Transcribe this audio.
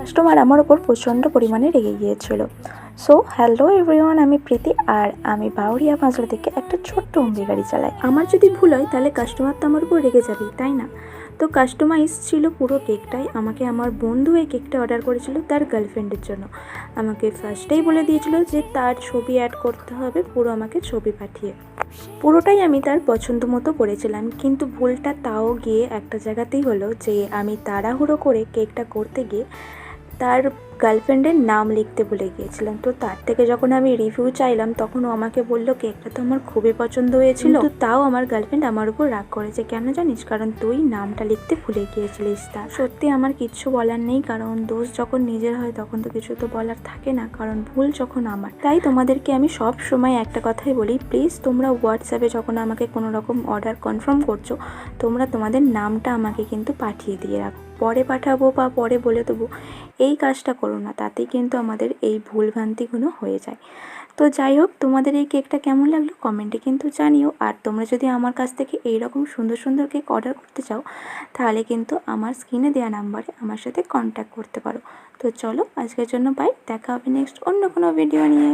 Customer আমার ওপর প্রচণ্ড পরিমাণে রেগে গিয়েছিল। সো হ্যালো এভরিওয়ান, আমি প্রীতি আর আমি বাউরিয়া বাজার থেকে একটা ছোট্ট উমরি গাড়ি চালাই। আমার যদি ভুল হয় তাহলে কাস্টমার তো আমার উপর রেগে যাবেই, তাই না? তো কাস্টমাইজ ছিল পুরো কেকটাই। আমাকে আমার বন্ধু এই কেকটা অর্ডার করেছিল তার গার্লফ্রেন্ডের জন্য। আমাকে ফার্স্টেই বলে দিয়েছিল যে তার ছবি অ্যাড করতে হবে, পুরো আমাকে ছবি পাঠিয়ে। পুরোটাই আমি তার পছন্দ মতো করেছিলাম, কিন্তু ভুলটা তাও গিয়ে একটা জায়গাতেই হলো যে আমি তাড়াহুড়ো করে কেকটা করতে গিয়ে তার গার্লফ্রেন্ডের নাম লিখতে ভুলে গিয়েছিলাম। তো তার থেকে যখন আমি রিভিউ চাইলাম তখন ও আমাকে বললো কেকটা তো আমার খুবই পছন্দ হয়েছিল, তো তাও আমার গার্লফ্রেন্ড আমার উপর রাগ করেছে। কেন জানিস? কারণ তুই নামটা লিখতে ভুলে গিয়েছিলিস। তা সত্যি আমার কিচ্ছু বলার নেই, কারণ দোষ যখন নিজের হয় তখন তো কিছু তো বলার থাকে না, কারণ ভুল যখন আমার। তাই তোমাদেরকে আমি সব সময় একটা কথাই বলি, প্লিজ তোমরা হোয়াটসঅ্যাপে যখন আমাকে কোনো রকম অর্ডার কনফার্ম করছো, তোমরা তোমাদের নামটা আমাকে কিন্তু পাঠিয়ে দিয়ে রাখো। পরে পাঠাবো বা পরে বলে দেবো, এই কাজটা করো না, তাতেই কিন্তু আমাদের এই ভুলভ্রান্তিগুলো হয়ে যায়। তো যাই হোক, তোমাদের এই কেকটা কেমন লাগলো কমেন্টে কিন্তু জানিও। আর তোমরা যদি আমার কাছ থেকে এইরকম সুন্দর সুন্দর কেক অর্ডার করতে চাও তাহলে কিন্তু আমার স্ক্রিনে দেওয়া নাম্বারে আমার সাথে কন্ট্যাক্ট করতে পারো। তো চলো আজকের জন্য বাই, দেখা হবে নেক্সট অন্য কোনো ভিডিও নিয়ে।